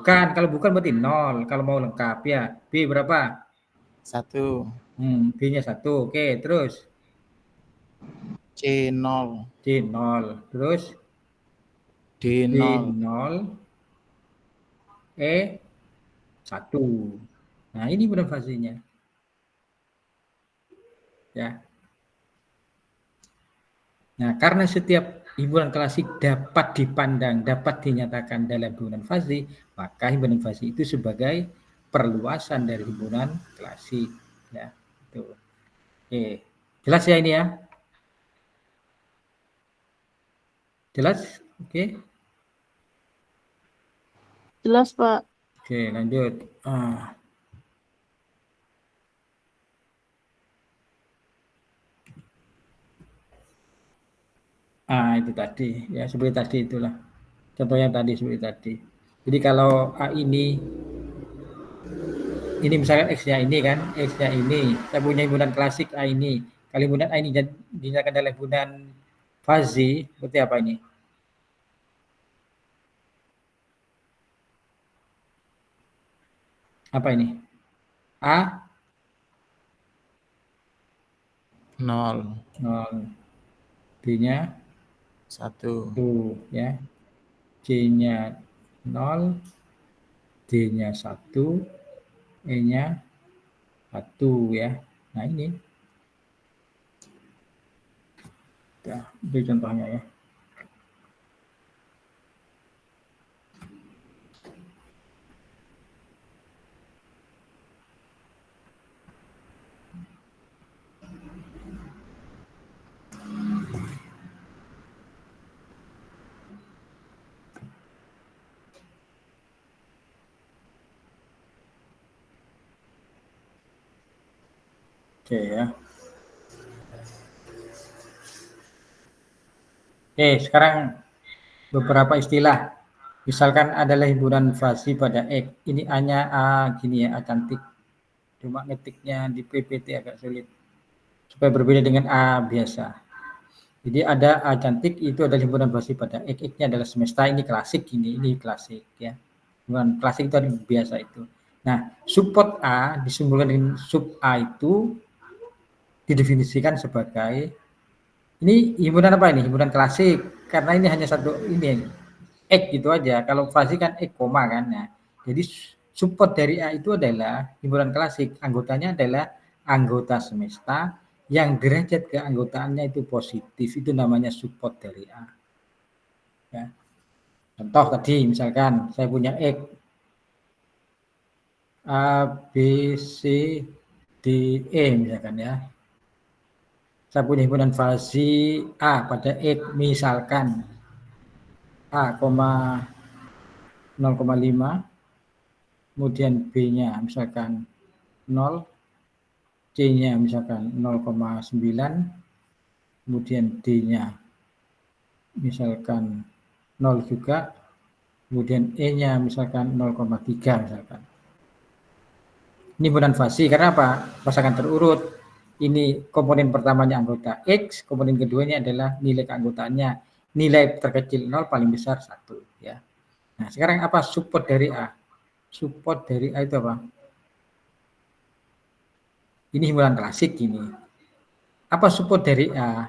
bukan. Kalau bukan berarti 0. Kalau mau lengkap ya. B berapa? 1. B-nya 1. Oke, terus? C 0. C 0. Terus? D 0. 0. E 1. Nah, ini himpunan fasenya. Ya. Nah, karena setiap himpunan klasik dapat dipandang, dapat dinyatakan dalam himpunan fasi, maka himpunan fasi itu sebagai perluasan dari himpunan klasik. Ya, itu. Oke, jelas ya ini ya? Jelas? Oke. Jelas, Pak. Oke, lanjut. Itu tadi. Ya, seperti tadi itulah. Contohnya tadi seperti tadi. Jadi kalau A ini misalkan X-nya ini kan, X-nya ini. Saya punya himpunan klasik A ini. Kalau himpunan A ini dinyatakan dalam himpunan fazi, seperti apa ini? Apa ini? A? 0. 0. B-nya? 1. Ya. C-nya 0. D-nya 1. E-nya 1 ya. Nah ini. Itu contohnya ya. Oke ya. Oke, sekarang beberapa istilah. Misalkan adalah himpunan fasi pada X. Ini A-nya A gini ya, A cantik. Cuma ngetiknya di PPT agak sulit. Supaya berbeda dengan A biasa. Jadi ada A cantik itu adalah himpunan fasi pada X. X-nya adalah semesta, ini klasik ini klasik ya. Himpunan klasik itu ada biasa itu. Nah, support A disimpulkan dengan sub A itu didefinisikan sebagai ini himpunan apa ini? Himpunan klasik. Karena ini hanya satu ini X gitu aja. Kalau fasi kan X koma kan. Nah, jadi support dari A itu adalah himpunan klasik. Anggotanya adalah anggota semesta yang derajat keanggotaannya itu positif. Itu namanya support dari A. Ya. Contoh tadi misalkan saya punya X A, B, C, D, E misalkan ya. Saya punya himpunan fasi A pada X misalkan A, 0,5, kemudian B-nya misalkan 0, C-nya misalkan 0,9, kemudian D-nya misalkan 0 juga, kemudian E-nya misalkan 0,3 misalkan. Ini himpunan fasi karena apa? Pasangan terurut. Ini komponen pertamanya anggota X, komponen keduanya adalah nilai keanggotaannya. Nilai terkecil 0, paling besar 1 ya. Nah, sekarang apa support dari A? Support dari A itu apa? Ini himpunan klasik ini. Apa support dari A?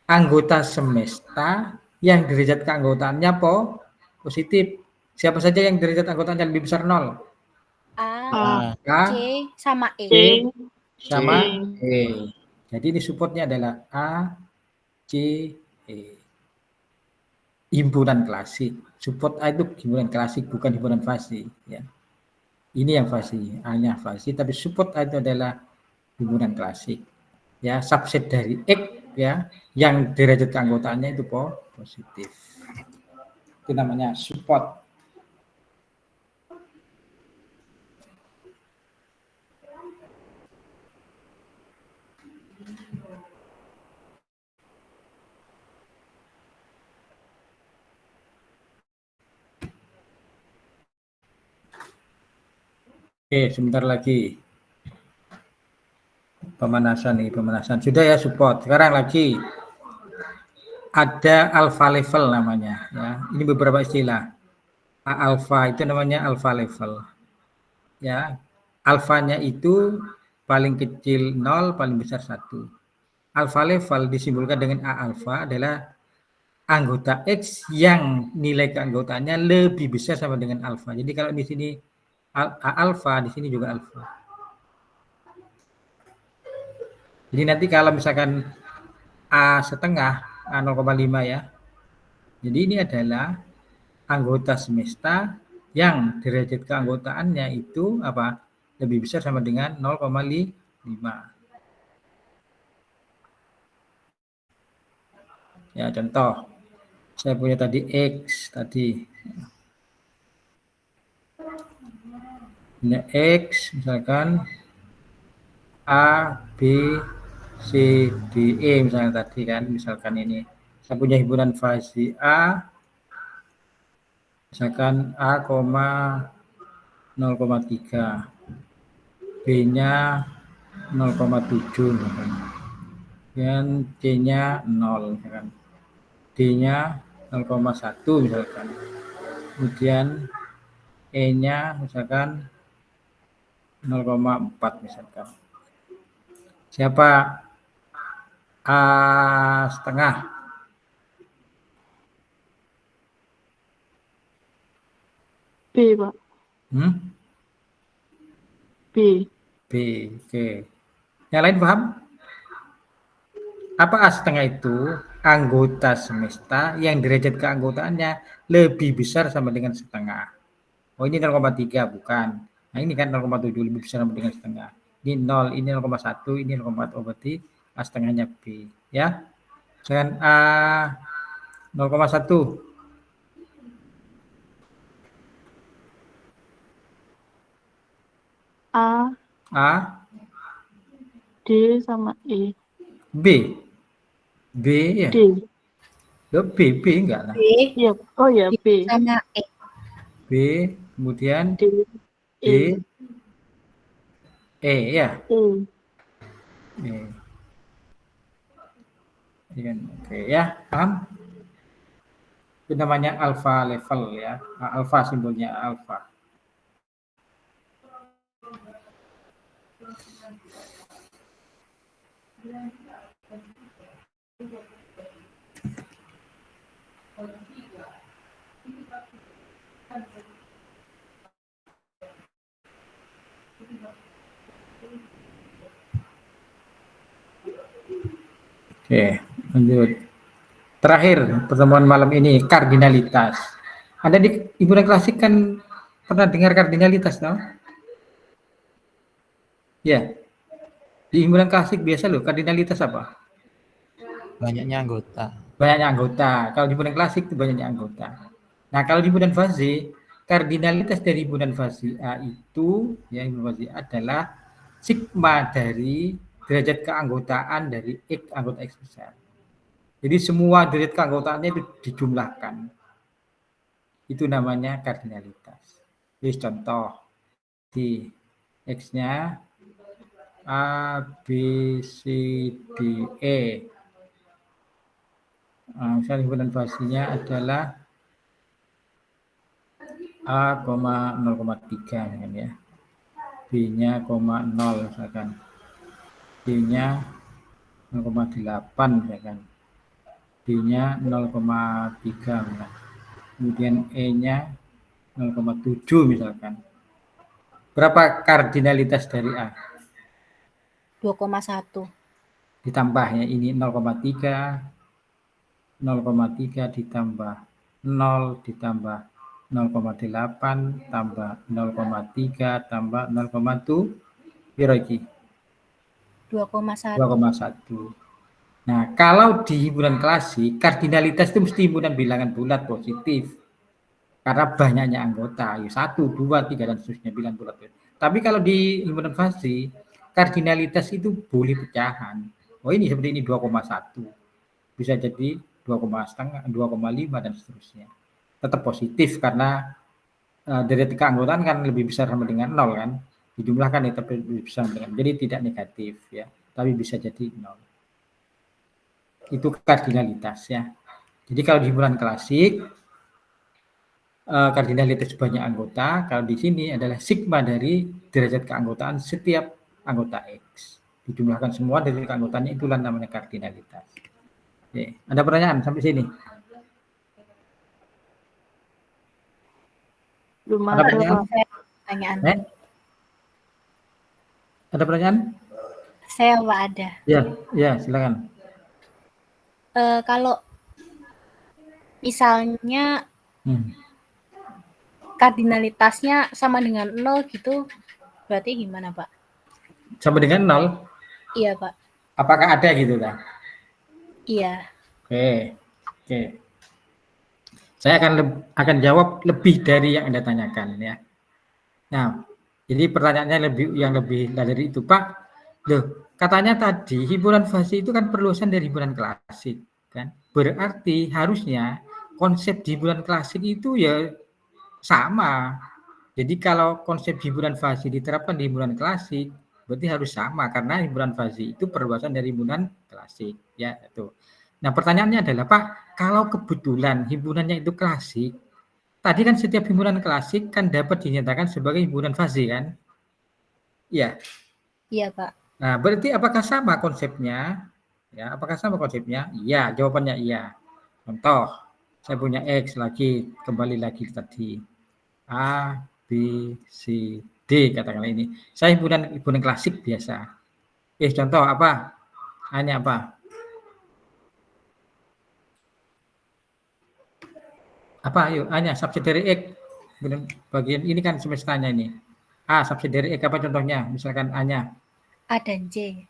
Anggota semesta yang derajat keanggotaannya positif. Siapa saja yang derajat keanggotaannya lebih besar 0? A, C, sama E. Sama E. Jadi ini supportnya adalah A, C, E. Himpunan klasik. Support A itu himpunan klasik, bukan himpunan fasi. Ya. Ini yang fasi, A-nya fasi, tapi support A itu adalah himpunan klasik. Ya, subset dari X ya, yang derajat keanggotaannya itu positif. Itu namanya support. Oke, sebentar lagi. Pemanasan. Sudah ya support. Sekarang lagi ada alpha level namanya ya. Ini beberapa istilah. A alfa itu namanya alfa level. Ya, alfanya itu paling kecil 0, paling besar 1. Alfa level disimbolkan dengan A alfa adalah anggota X yang nilai keanggotaannya lebih besar sama dengan alfa. Jadi kalau di sini A alfa, di sini juga alfa. Jadi nanti kalau misalkan A setengah, A 0,5 ya. Jadi ini adalah anggota semesta yang derajat keanggotaannya itu apa? Lebih besar sama dengan 0,5. Ya, contoh. Saya punya tadi X tadi. Ini X misalkan A, B, C, D, E misalnya tadi kan, misalkan ini. Saya punya himpunan fasi A, misalkan A, 0,3. B-nya 0,7 misalkan. Dan C-nya 0 misalkan. D-nya 0,1 misalkan. Kemudian E-nya misalkan 0,4 misalkan. Siapa A setengah? B, Pak. B. B, oke. Yang lain paham? Apa A setengah itu? Anggota semesta yang derajat keanggotaannya lebih besar sama dengan setengah. Oh ini 0,3 bukan. Nah ini kan 0,7 lebih besar sama dengan setengah. Ini 0, ini 0,1, ini 0,4. Oh berarti A setengahnya B. Ya. Dengan A 0,1. A, A, D, sama E. B. B ya. D. Loh, B enggak lah. B Ya. Oh ya, B. sama E. B, kemudian D. E. D, E ya. E. E. Oke ya, paham? Itu namanya alpha level ya. Alpha simbolnya alpha. Oke, lanjut. Terakhir pertemuan malam ini kardinalitas. Ada di himpunan klasik kan pernah dengar kardinalitas, no? Ya. Di himpunan klasik biasa loh, kardinalitas apa? Banyaknya anggota. Banyaknya anggota. Kalau di himpunan klasik itu banyaknya anggota. Nah, kalau di himpunan fase, kardinalitas dari himpunan fase A itu, ya himpunan fase A adalah sigma dari derajat keanggotaan dari X anggota X besar. Jadi semua derajat keanggotaannya itu dijumlahkan. Itu namanya kardinalitas. Jadi contoh di X-nya A, B, C, D, E. Nah, misalnya himpunan fasenya adalah A, 0,3 misalkan ya. B-nya 0 misalkan. D-nya 0,8 misalkan. D-nya 0,3 misalkan. Kemudian E-nya 0,7 misalkan. Berapa kardinalitas dari A? 2,1. Ditambahnya ini 0,3, 0,3 ditambah 0 ditambah 0,8 tambah 0,3 tambah 0,2 piro iki? 2,1. 2,1. Nah, kalau di himpunan klasik, kardinalitas itu mesti himpunan bilangan bulat positif. Karena banyaknya anggota, 1, 2, 3, dan seterusnya bilangan bulat. Tapi kalau di himpunan fasi, kardinalitas itu boleh pecahan. Oh ini seperti ini 2,1. Bisa jadi 2,5, 2,5 dan seterusnya. Tetap positif karena dari keanggotaan kan lebih besar sama dengan 0 kan. Dijumlahkan ya tapi lebih besar dengan. Jadi tidak negatif ya, tapi bisa jadi 0. Itu kardinalitas ya. Jadi kalau di himpunan klasik kardinalitas banyak anggota. Kalau di sini adalah sigma dari derajat keanggotaan setiap anggota X. Dijumlahkan semua dari keanggotaannya, itulah namanya kardinalitas. Oke, ada pertanyaan sampai sini? Belum Ada ada, pertanyaan? Pak. Pertanyaan. Ada pertanyaan? Saya Pak ada. Ya, silakan. Kalau misalnya Hmm. kardinalitasnya sama dengan 0 gitu, berarti gimana Pak? Sama dengan 0, Iya Pak. apakah ada gitu kan? Iya. Oke. Saya akan jawab lebih dari yang Anda tanyakan ya. Nah, jadi pertanyaannya lebih dari itu, Pak. Loh, katanya tadi hiburan fasi itu kan perluasan dari hiburan klasik, kan? Berarti harusnya konsep di hiburan klasik itu ya sama. Jadi kalau konsep hiburan fasi diterapkan di hiburan klasik, berarti harus sama karena hiburan fasi itu perluasan dari hiburan klasik, ya itu. Nah, pertanyaannya adalah, Pak, kalau kebetulan hiburannya itu klasik, tadi kan setiap hiburan klasik kan dapat dinyatakan sebagai hiburan fasi kan? Iya. Iya Pak. Nah, berarti apakah sama konsepnya? Ya, apakah sama konsepnya? Iya, jawabannya iya. Contoh, saya punya X lagi, kembali lagi tadi. A, B, C, D katakanlah ini. Saya hiburan klasik biasa. Contoh apa? A-nya apa? Apa? Ayo, A-nya subsidiary X. Bagian ini kan semestanya ini. A, subsidiary X apa contohnya? Misalkan A-nya. A dan C.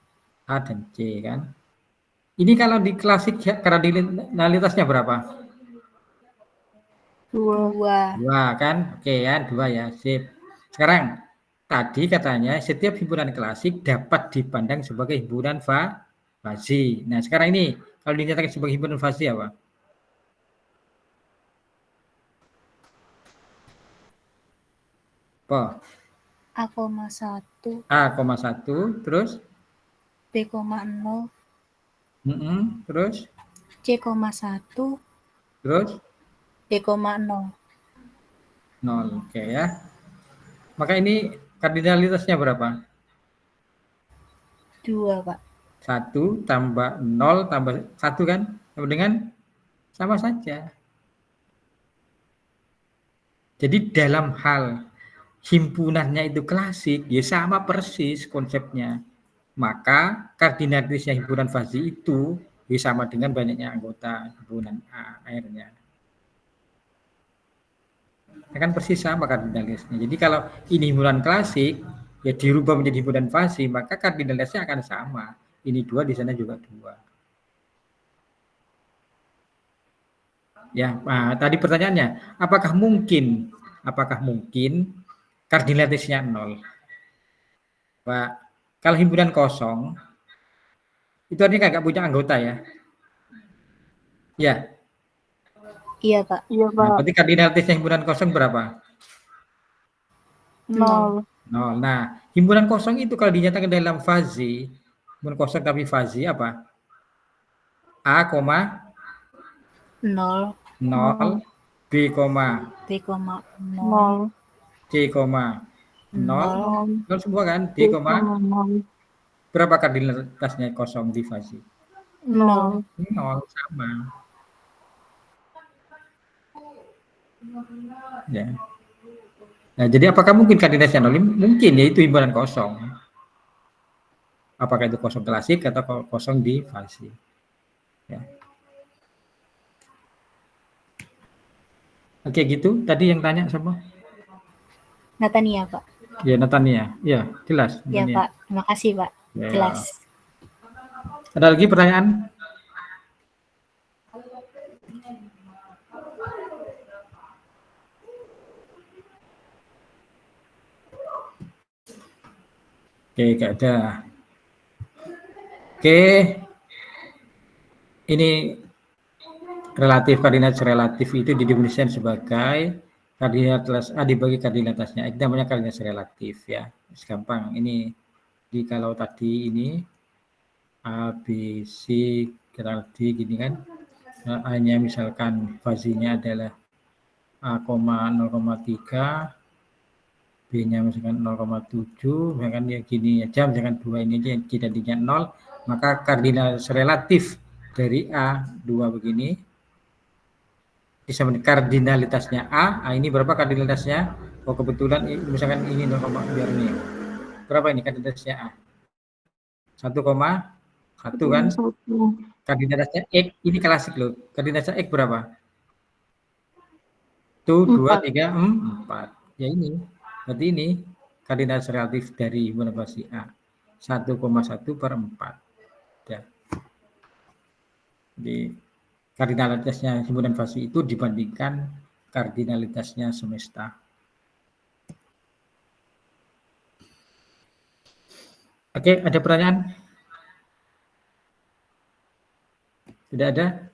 A dan C kan. Ini kalau di klasik kardinalitasnya berapa? 2. 2 kan? Oke ya, 2 ya. Sip. Sekarang tadi katanya setiap hiburan klasik dapat dipandang sebagai hiburan fasi. Nah, sekarang ini kalau dinyatakan sebagai hiburan fasi apa? Apa? A,1. A,1 terus B,0. terus C,1. terus D,0. 0. Oke ya. Maka ini kardinalitasnya berapa? 2 Pak. 1 tambah 0 tambah 1 kan? Sama dengan sama saja. Jadi dalam hal himpunannya itu klasik, ya sama persis konsepnya. Maka kardinalitasnya himpunan fasi itu ya sama dengan banyaknya anggota himpunan akhirnya. Ya kan persis sama kardinalitasnya. Jadi kalau ini himpunan klasik, ya dirubah menjadi himpunan fasi, maka kardinalitasnya akan sama. Ini 2, di sana juga 2. Ya, tadi pertanyaannya, apakah mungkin kardinalitasnya 0? Pak, kalau himpunan kosong, itu artinya nggak punya anggota ya? Ya. Iya Pak. Iya, Nah, Pak. berarti kardinalitasnya himpunan kosong berapa? 0. 0. Nah, himpunan kosong itu kalau dinyatakan dalam fasi, himpunan kosong tapi fasi apa? A, 0. 0, B, B,0. 0. C, 0, 0. 0 semua kan? D, 0. berapa kardinalitasnya kosong di fasi? 0. 0, sama. Ya. Nah, jadi apakah mungkin kardinalitasnya 0? Mungkin, yaitu himpunan kosong. Apakah itu kosong klasik atau kosong di fasi? Ya. Oke, gitu. Tadi yang tanya siapa? Natania Pak. Ya, Natania. Ya, jelas. Ya Natania. Pak. Terima kasih Pak. Ya. Jelas. Ada lagi pertanyaan? Oke, gak ada. Oke. Ini kardinalitas relatif itu didefinisikan sebagai kardinalitas A dibagi kardinalitasnya. Itu namanya kardinalitas relatif ya. Gampang. Ini di kalau tadi ini A, B, C, kita D gini kan. A-nya misalkan fasinya adalah A, 0,3, B-nya misalkan 0,7, misalkan ya gini aja, misalkan 2 ini aja yang jadinya 0, maka kardinalitas relatif dari A 2 begini bisa kardinalitasnya A, ini berapa kardinalitasnya? Oh kebetulan misalkan ini 0, biar ini. Berapa ini kardinalitasnya A? 1,1 kan? Kardinalitasnya X, ini klasik loh. Kardinalitasnya X berapa? 1, 2, 3, 4. Ya ini. Berarti ini kardinalitas relatif dari himpunan fasi A. 1,1 per 4. Ya. Jadi kardinalitasnya himpunan fasi itu dibandingkan kardinalitasnya semesta. Oke, ada pertanyaan? Tidak ada?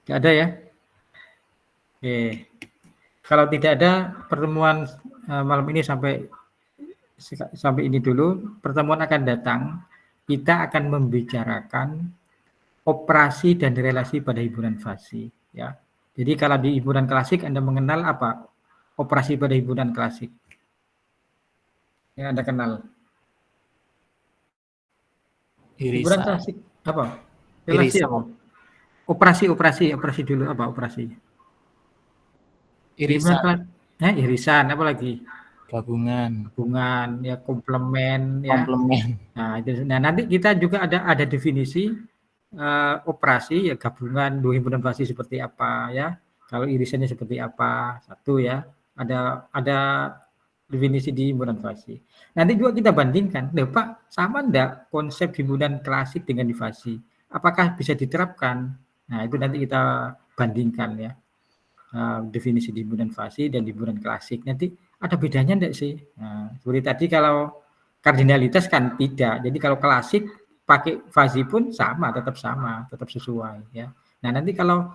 Tidak ada ya? Oke. Kalau tidak ada, pertemuan malam ini sampai ini dulu. Pertemuan akan datang, kita akan membicarakan operasi dan relasi pada himpunan fasi. Ya. Jadi kalau di himpunan klasik Anda mengenal apa? Operasi pada himpunan klasik. Yang Anda kenal. Himpunan Irisan. klasik apa? Relasi apa? Operasi dulu apa operasi? Irisan. Irisan, apa lagi? Gabungan. Ya komplement, ya. Komplement. Nah, nanti kita juga ada definisi operasi ya, gabungan dua himpunan fasi seperti apa ya. Kalau irisannya seperti apa, satu ya. Ada definisi di himpunan fasi. Nanti juga kita bandingkan, Pak, sama enggak konsep himpunan klasik dengan di fasi? Apakah bisa diterapkan? Nah, itu nanti kita bandingkan ya. Definisi di himpunan fasi dan di himpunan klasik. Nanti ada bedanya enggak sih? Nah, seperti tadi kalau kardinalitas kan tidak. Jadi kalau klasik pakai fasi pun tetap sesuai ya. Nah, nanti kalau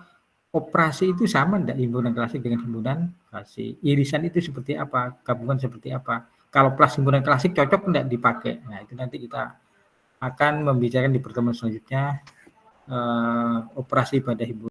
operasi itu sama enggak himpunan klasik dengan himpunan fasi? Irisan itu seperti apa? Gabungan seperti apa? Kalau plus himpunan klasik cocok enggak dipakai? Nah, itu nanti kita akan membicarakan di pertemuan selanjutnya operasi pada himpunan